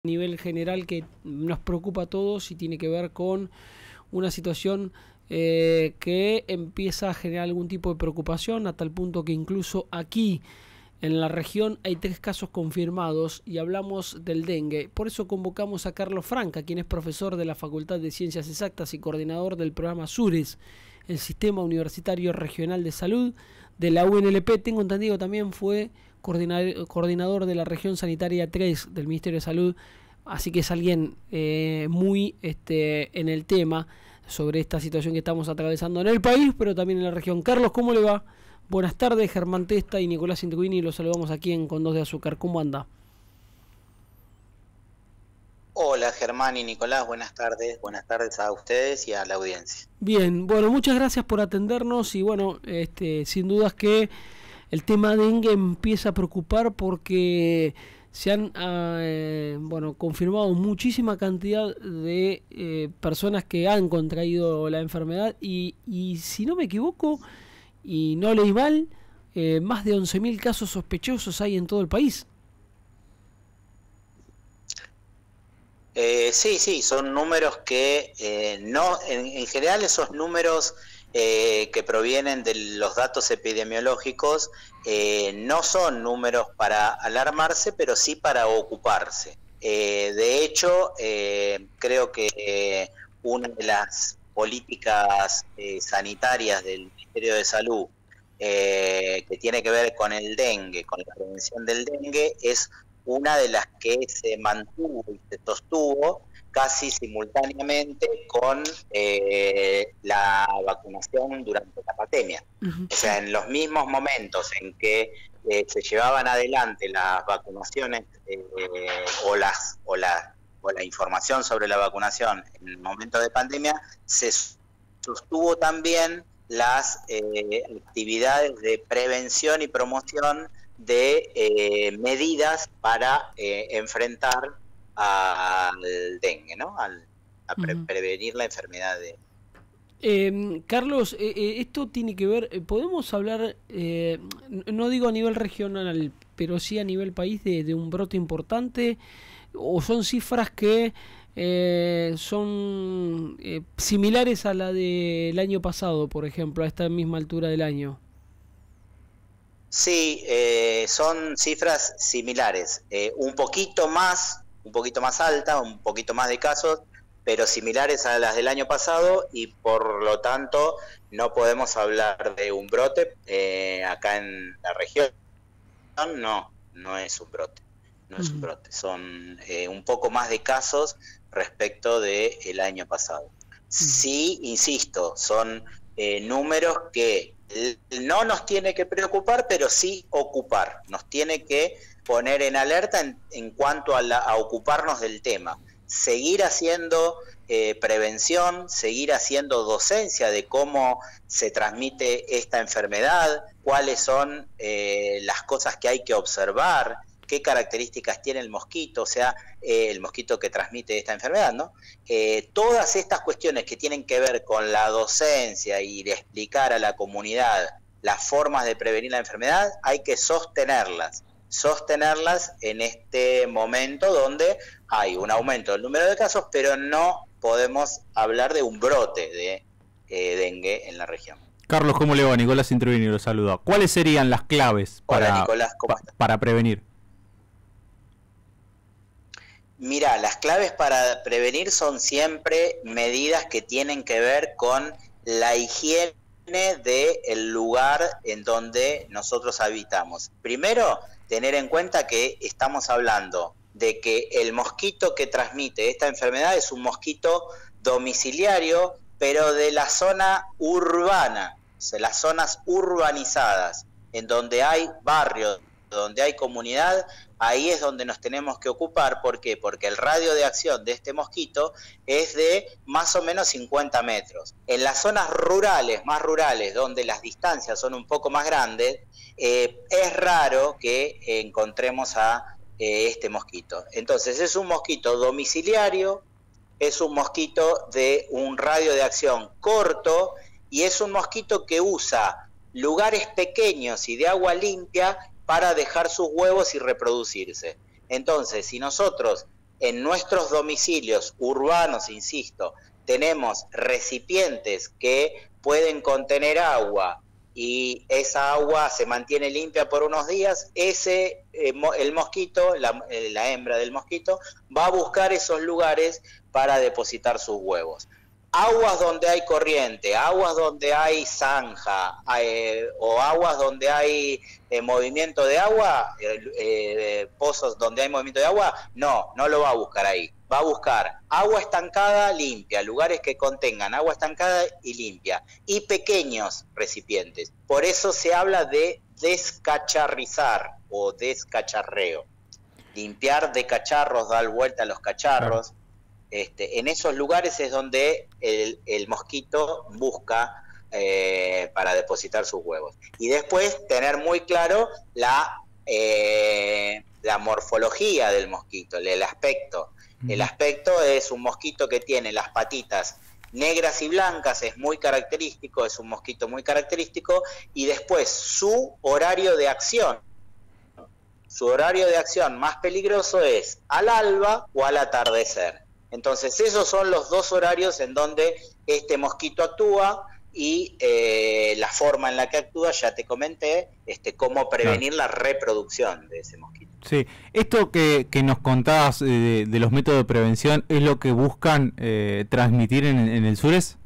nivel general que nos preocupa a todos y tiene que ver con una situación que empieza a generar algún tipo de preocupación, a tal punto que incluso aquí en la región hay 3 casos confirmados y hablamos del dengue. Por eso convocamos a Carlos Franca, quien es profesor de la Facultad de Ciencias Exactas y coordinador del programa SURES, el Sistema Universitario Regional de Salud de la UNLP. Tengo entendido también fue coordinador de la región sanitaria 3 del Ministerio de Salud, así que es alguien muy en el tema sobre esta situación que estamos atravesando en el país, pero también en la región. Carlos, ¿cómo le va? Buenas tardes, Germán Testa y Nicolás Intuini, los saludamos aquí en Con Dos de Azúcar. ¿Cómo anda? Hola Germán y Nicolás, buenas tardes a ustedes y a la audiencia. Bien, bueno, muchas gracias por atendernos y bueno, sin dudas que el tema dengue empieza a preocupar porque se han confirmado muchísima cantidad de personas que han contraído la enfermedad y si no me equivoco y no leí mal, más de 11.000 casos sospechosos hay en todo el país. Sí, son números que en general esos números que provienen de los datos epidemiológicos no son números para alarmarse, pero sí para ocuparse. De hecho, creo que una de las políticas sanitarias del Ministerio de Salud que tiene que ver con el dengue, con la prevención del dengue, es una de las que se mantuvo y se sostuvo casi simultáneamente con la vacunación durante la pandemia. O sea, en los mismos momentos en que se llevaban adelante las vacunaciones o la información sobre la vacunación en el momento de pandemia, se sostuvo también las actividades de prevención y promoción de medidas para enfrentar al dengue, ¿no? Prevenir la enfermedad de... Carlos, esto tiene que ver, podemos hablar, no digo a nivel regional, pero sí a nivel país de un brote importante, o son cifras que son similares a la del año pasado, por ejemplo, a esta misma altura del año. Sí, son cifras similares, un poquito más alta, un poquito más de casos, pero similares a las del año pasado y por lo tanto no podemos hablar de un brote acá en la región. No es un brote, es un brote, son un poco más de casos respecto del año pasado. Sí, insisto, son números que no nos tiene que preocupar, pero sí ocupar, nos tiene que poner en alerta en cuanto a ocuparnos del tema, seguir haciendo prevención, seguir haciendo docencia de cómo se transmite esta enfermedad, cuáles son las cosas que hay que observar, qué características tiene el mosquito, o sea, el mosquito que transmite esta enfermedad, ¿no? Todas estas cuestiones que tienen que ver con la docencia y de explicar a la comunidad las formas de prevenir la enfermedad, hay que sostenerlas en este momento donde hay un aumento del número de casos, pero no podemos hablar de un brote de dengue en la región. Carlos, ¿cómo le va? Nicolás Intuini lo saluda. ¿Cuáles serían las claves para prevenir? Mira, las claves para prevenir son siempre medidas que tienen que ver con la higiene del lugar en donde nosotros habitamos. Primero, tener en cuenta que estamos hablando de que el mosquito que transmite esta enfermedad es un mosquito domiciliario, pero de la zona urbana, o sea, las zonas urbanizadas, en donde hay barrios, donde hay comunidad, ahí es donde nos tenemos que ocupar. ¿Por qué? Porque el radio de acción de este mosquito es de más o menos 50 metros. En las zonas rurales, más rurales, donde las distancias son un poco más grandes, es raro que encontremos a este mosquito. Entonces es un mosquito domiciliario, es un mosquito de un radio de acción corto y es un mosquito que usa lugares pequeños y de agua limpia para dejar sus huevos y reproducirse. Entonces, si nosotros en nuestros domicilios urbanos, insisto, tenemos recipientes que pueden contener agua y esa agua se mantiene limpia por unos días, el mosquito, la hembra del mosquito, va a buscar esos lugares para depositar sus huevos. Aguas donde hay corriente, aguas donde hay zanja, o aguas donde hay movimiento de agua, pozos donde hay movimiento de agua, no lo va a buscar ahí. Va a buscar agua estancada limpia, lugares que contengan agua estancada y limpia, y pequeños recipientes. Por eso se habla de descacharrizar o descacharreo. Limpiar de cacharros, dar vuelta a los cacharros. En esos lugares es donde el mosquito busca para depositar sus huevos. Y después tener muy claro la morfología del mosquito, el aspecto. El aspecto es un mosquito que tiene las patitas negras y blancas, es muy característico, es un mosquito muy característico, y después su horario de acción. Su horario de acción más peligroso es al alba o al atardecer. Entonces esos son los dos horarios en donde este mosquito actúa, y la forma en la que actúa, ya te comenté, cómo prevenir la reproducción de ese mosquito. Sí, esto que nos contabas de los métodos de prevención, ¿es lo que buscan transmitir en el SURES?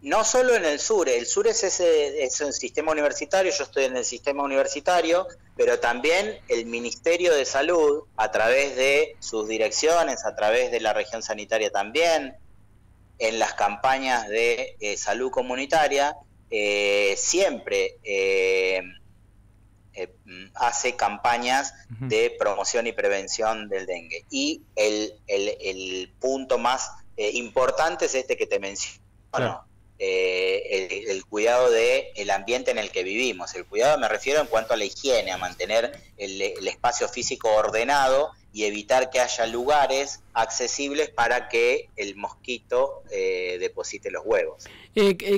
No solo en el SURES es un sistema universitario, yo estoy en el sistema universitario, pero también el Ministerio de Salud, a través de sus direcciones, a través de la región sanitaria también, en las campañas de salud comunitaria, siempre hace campañas de promoción y prevención del dengue. Y el punto más importante es que te menciono. Claro. El cuidado del ambiente en el que vivimos. El cuidado me refiero en cuanto a la higiene, a mantener el espacio físico ordenado y evitar que haya lugares accesibles para que el mosquito deposite los huevos.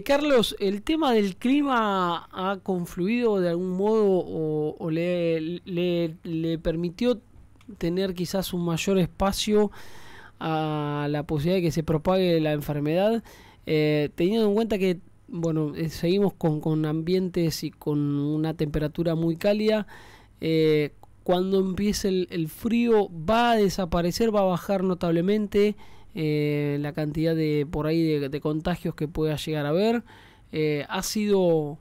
Carlos, ¿el tema del clima ha confluido de algún modo o le permitió tener quizás un mayor espacio a la posibilidad de que se propague la enfermedad? Teniendo en cuenta que seguimos con ambientes y con una temperatura muy cálida, cuando empiece el frío va a desaparecer, va a bajar notablemente la cantidad de contagios que pueda llegar a haber. ¿Ha sido,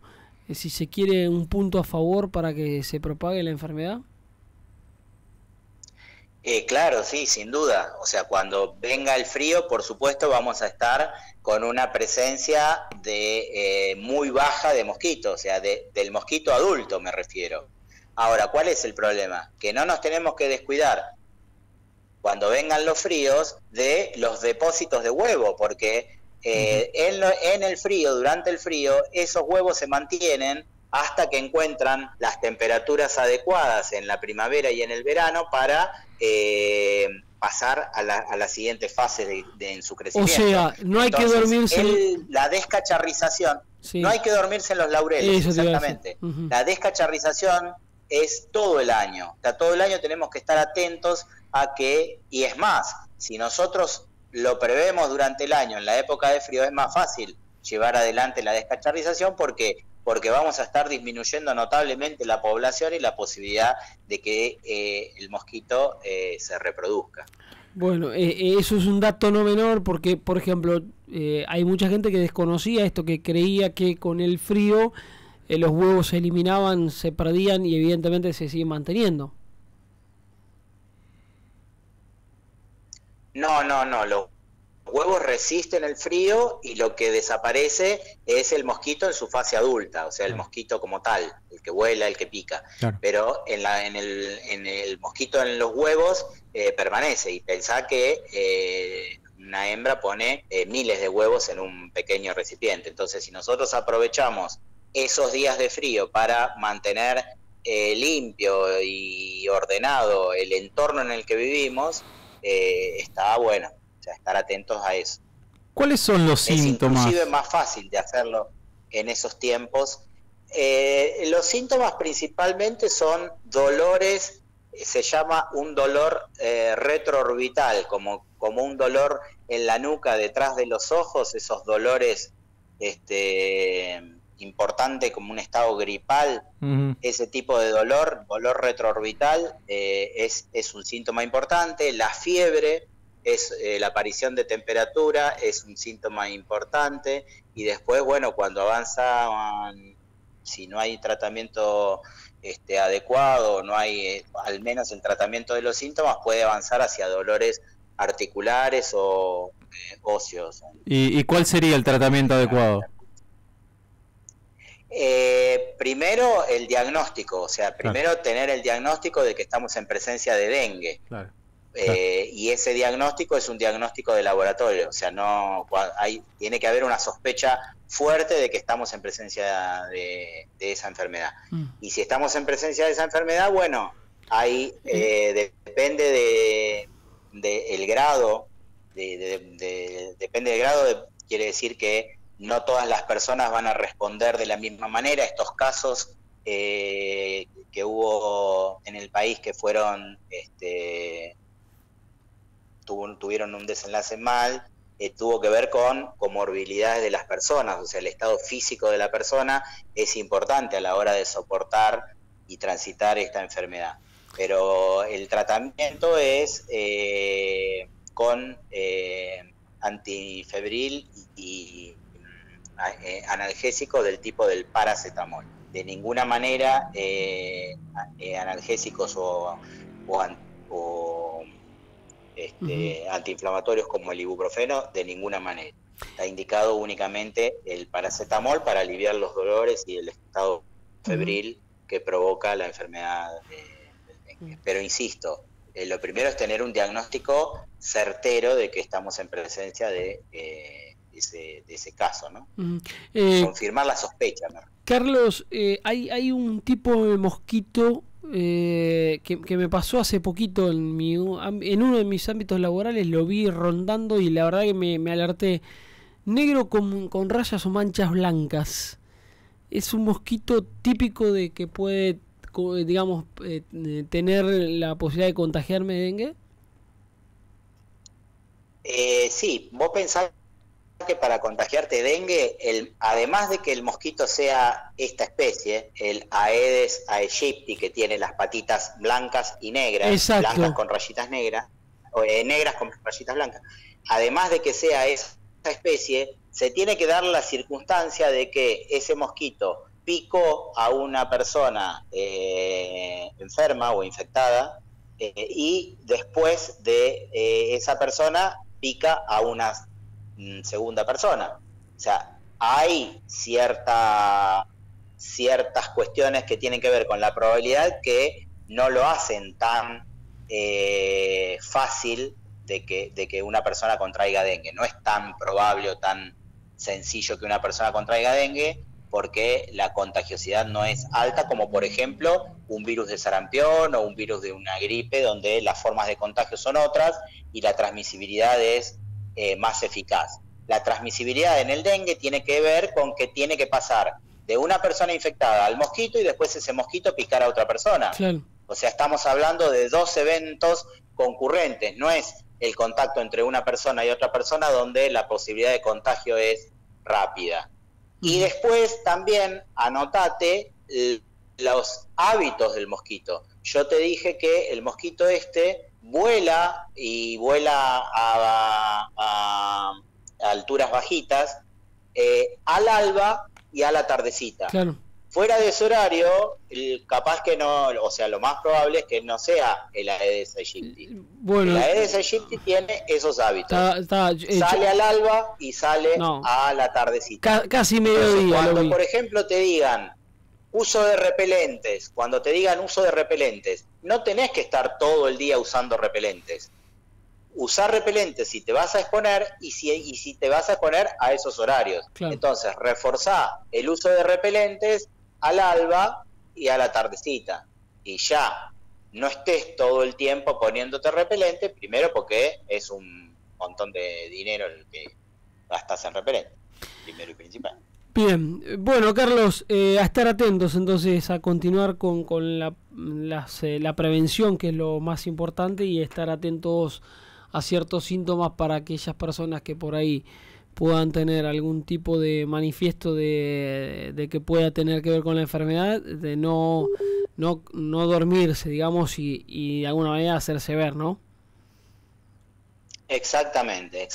si se quiere, un punto a favor para que se propague la enfermedad? Claro, sí, sin duda. O sea, cuando venga el frío, por supuesto, vamos a estar con una presencia muy baja de mosquitos, o sea, del mosquito adulto me refiero. Ahora, ¿cuál es el problema? Que no nos tenemos que descuidar cuando vengan los fríos de los depósitos de huevo, porque en el frío, durante el frío, esos huevos se mantienen hasta que encuentran las temperaturas adecuadas en la primavera y en el verano para pasar a la siguiente fase en su crecimiento. O sea, no hay que dormirse... La descacharrización, sí. No hay que dormirse en los laureles, exactamente. La descacharrización es todo el año. O sea, todo el año tenemos que estar atentos a que, y es más, si nosotros lo prevemos durante el año, en la época de frío, es más fácil llevar adelante la descacharrización porque vamos a estar disminuyendo notablemente la población y la posibilidad de que el mosquito se reproduzca. Bueno, eso es un dato no menor porque, por ejemplo, hay mucha gente que desconocía esto, que creía que con el frío los huevos se eliminaban, se perdían y evidentemente se siguen manteniendo. No, los huevos resisten el frío y lo que desaparece es el mosquito en su fase adulta, o sea, el mosquito como tal, el que vuela, el que pica. Claro. Pero en el mosquito en los huevos permanece, y pensá que una hembra pone miles de huevos en un pequeño recipiente. Entonces, si nosotros aprovechamos esos días de frío para mantener limpio y ordenado el entorno en el que vivimos, está bueno. O sea, estar atentos a eso. ¿Cuáles son los síntomas? Es inclusive más fácil de hacerlo en esos tiempos. Los síntomas principalmente son dolores se llama un dolor retroorbital, como un dolor en la nuca detrás de los ojos, esos dolores importante como un estado gripal. Ese tipo de dolor retroorbital, es un síntoma importante. La fiebre es la aparición de temperatura, es un síntoma importante, y después, bueno, cuando avanzan, si no hay tratamiento adecuado, no hay al menos el tratamiento de los síntomas, puede avanzar hacia dolores articulares o óseos. ¿Y cuál sería el tratamiento adecuado? Primero el diagnóstico, o sea, primero tener el diagnóstico de que estamos en presencia de dengue. Claro. Y ese diagnóstico es un diagnóstico de laboratorio, o sea, tiene que haber una sospecha fuerte de que estamos en presencia de esa enfermedad. Y si estamos en presencia de esa enfermedad, bueno, ahí depende del grado, depende del grado, quiere decir que no todas las personas van a responder de la misma manera. Estos casos que hubo en el país que fueron tuvieron un desenlace mal, tuvo que ver con comorbilidades de las personas, o sea, el estado físico de la persona es importante a la hora de soportar y transitar esta enfermedad. Pero el tratamiento es con antifebril y analgésico del tipo del paracetamol. De ninguna manera analgésicos o antiinflamatorios como el ibuprofeno, de ninguna manera. Está indicado únicamente el paracetamol para aliviar los dolores y el estado febril que provoca la enfermedad del dengue. Pero insisto, lo primero es tener un diagnóstico certero de que estamos en presencia de ese caso, ¿no? Confirmar la sospecha, ¿no? Carlos, hay un tipo de mosquito que me pasó hace poquito en uno de mis ámbitos laborales, lo vi rondando y la verdad que me alerté. Negro con rayas o manchas blancas. Es un mosquito típico de que puede, digamos, tener la posibilidad de contagiarme de dengue. Sí, vos pensás que para contagiarte de dengue, además de que el mosquito sea esta especie, el Aedes aegypti, que tiene las patitas blancas y negras, exacto, blancas con rayitas negras, o negras con rayitas blancas, además de que sea esa especie, se tiene que dar la circunstancia de que ese mosquito picó a una persona enferma o infectada, y después de esa persona pica a una segunda persona. O sea, hay ciertas cuestiones que tienen que ver con la probabilidad que no lo hacen tan fácil de que una persona contraiga dengue. No es tan probable o tan sencillo que una persona contraiga dengue, porque la contagiosidad no es alta, como por ejemplo un virus de sarampión o un virus de una gripe, donde las formas de contagio son otras y la transmisibilidad es más eficaz. La transmisibilidad en el dengue tiene que ver con que tiene que pasar de una persona infectada al mosquito y después ese mosquito picar a otra persona. Claro. O sea, estamos hablando de dos eventos concurrentes, no es el contacto entre una persona y otra persona donde la posibilidad de contagio es rápida. Y después también anotate los hábitos del mosquito. Yo te dije que el mosquito vuela y vuela a alturas bajitas, al alba y a la tardecita. Claro. Fuera de ese horario, capaz que no, o sea, lo más probable es que no sea el Aedes aegypti. Bueno, el Aedes aegypti tiene esos hábitos. Sale al alba y sale a la tardecita. Casi mediodía. Cuando, por ejemplo, te digan uso de repelentes, cuando te digan uso de repelentes, no tenés que estar todo el día usando repelentes. Usar repelentes si te vas a exponer y si te vas a exponer a esos horarios. Claro. Entonces, reforzá el uso de repelentes al alba y a la tardecita. Y ya, no estés todo el tiempo poniéndote repelente, primero porque es un montón de dinero el que gastas en repelente, primero y principal. Bien, bueno Carlos, a estar atentos entonces, a continuar con la prevención, que es lo más importante, y estar atentos a ciertos síntomas para aquellas personas que por ahí puedan tener algún tipo de manifiesto de que pueda tener que ver con la enfermedad, de no dormirse, digamos, y de alguna manera hacerse ver, ¿no? Exactamente.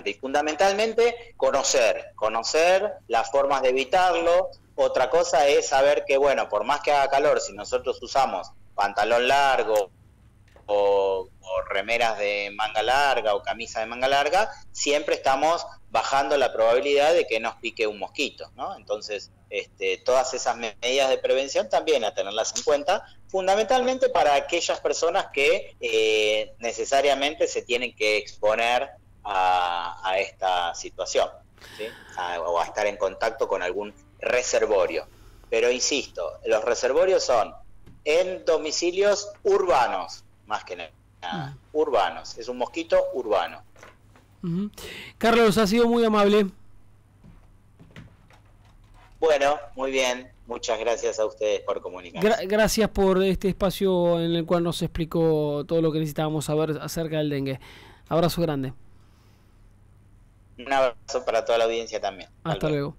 Y fundamentalmente conocer las formas de evitarlo. Otra cosa es saber que, bueno, por más que haga calor, si nosotros usamos pantalón largo o remeras de manga larga o camisa de manga larga, siempre estamos bajando la probabilidad de que nos pique un mosquito, ¿no? Entonces, todas esas medidas de prevención también a tenerlas en cuenta, fundamentalmente para aquellas personas que necesariamente se tienen que exponer a esta situación, ¿sí? O a estar en contacto con algún reservorio. Pero insisto, los reservorios son en domicilios urbanos, más que nada, urbanos. Es un mosquito urbano. Carlos, ha sido muy amable. Bueno, muy bien. Muchas gracias a ustedes por comunicarse. Gracias por este espacio en el cual nos explicó todo lo que necesitábamos saber acerca del dengue. Abrazo grande. Un abrazo para toda la audiencia también. Hasta luego.